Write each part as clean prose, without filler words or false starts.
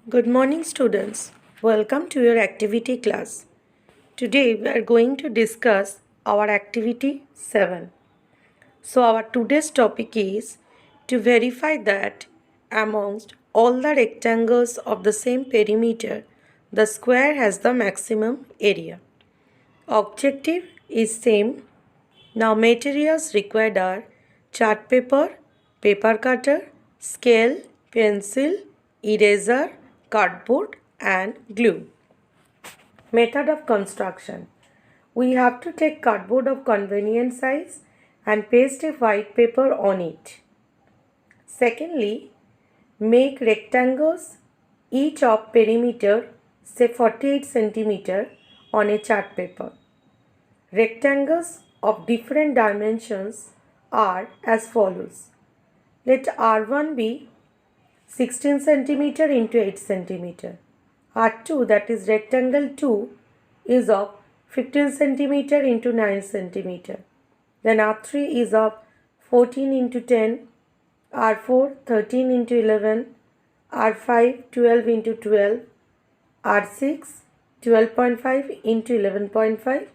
Good morning, students. Welcome to your activity class. Today we are going to discuss our activity 7. So our today's topic is to verify that amongst all the rectangles of the same perimeter, the square has the maximum area. Objective is same. Now materials required are chart paper, paper cutter, scale, pencil, eraser, cardboard and glue. Method of construction. We have to take cardboard of convenient size and paste a white paper on it. Secondly, make rectangles each of perimeter say 48 cm on a chart paper. Rectangles of different dimensions are as follows. Let R1 be 16 cm into 8 cm. R2, that is rectangle 2, is of 15 cm into 9 cm. Then R3 is of 14 into 10, R4 13 into 11, R5 12 into 12, R6 12.5 into 11.5,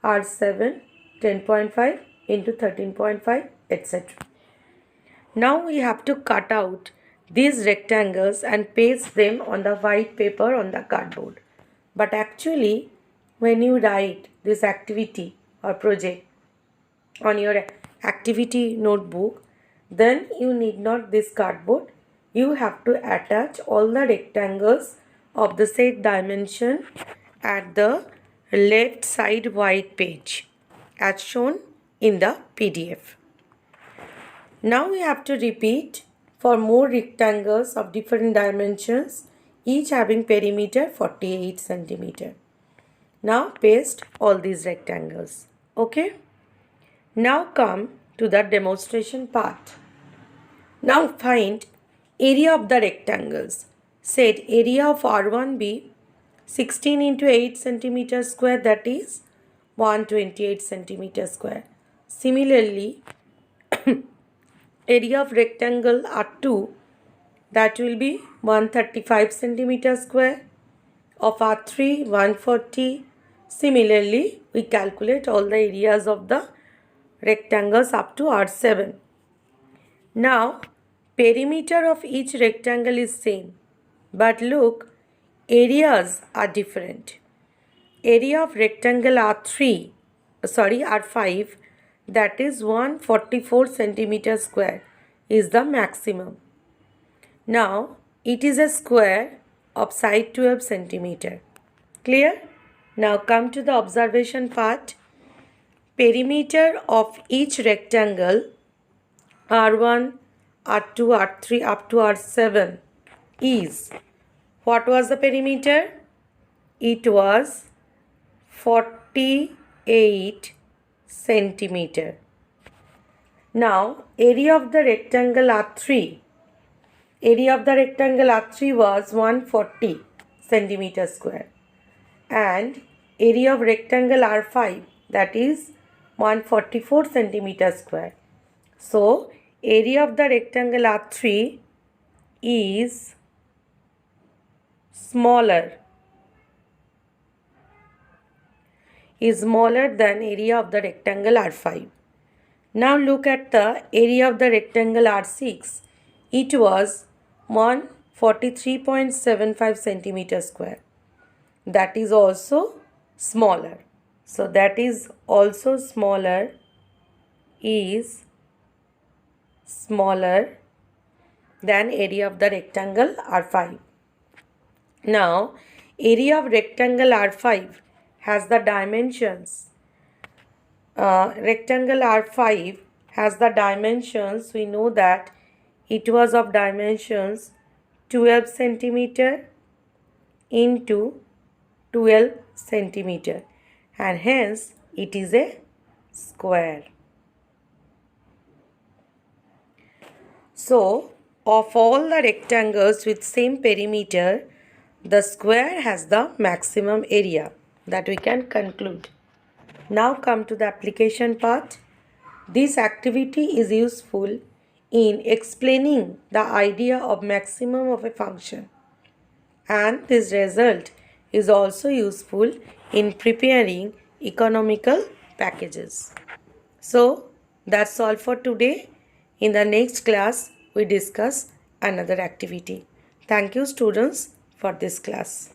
R7 10.5 into 13.5, etc. Now we have to cut out these rectangles and paste them on the white paper on the cardboard. But actually, when you write this activity or project on your activity notebook, then you need not this cardboard. You have to attach all the rectangles of the said dimension at the left side white page as shown in the PDF. Now we have to repeat for more rectangles of different dimensions, each having perimeter 48 cm. Now paste all these rectangles. Okay. Now come to the demonstration part. Now find area of the rectangles. Set area of R1 be 16 into 8 cm square, that is 128 cm square. Similarly, area of rectangle R2, that will be 135 cm square, of R3 140. Similarly, we calculate all the areas of the rectangles up to R7. Now, perimeter of each rectangle is same, but look, areas are different. Area of rectangle R5, that is 144 cm square, is the maximum. Now, it is a square of side 12 cm. Clear? Now come to the observation part. Perimeter of each rectangle R1, R2, R3 up to R7 is, what was the perimeter? It was 48 centimeter. Now area of the rectangle R3, was 140 centimeter square, and area of rectangle R5, that is 144 centimeter square. So area of the rectangle R3 is smaller than area of the rectangle R5. Now look at the area of the rectangle R6. It was 143.75 centimeter square. That is also smaller. So that is also smaller than area of the rectangle R5. Now, area of rectangle R5 has the dimensions. Rectangle R5 has the dimensions. We know that it was of dimensions 12 centimeter into 12 centimeter, and hence it is a square. So, of all the rectangles with same perimeter, the square has the maximum area, that we can conclude. Now come to the application part. This activity is useful in explaining the idea of maximum of a function. and this result is also useful in preparing economical packages. So that's all for today. In the next class, we discuss another activity. Thank you students for this class.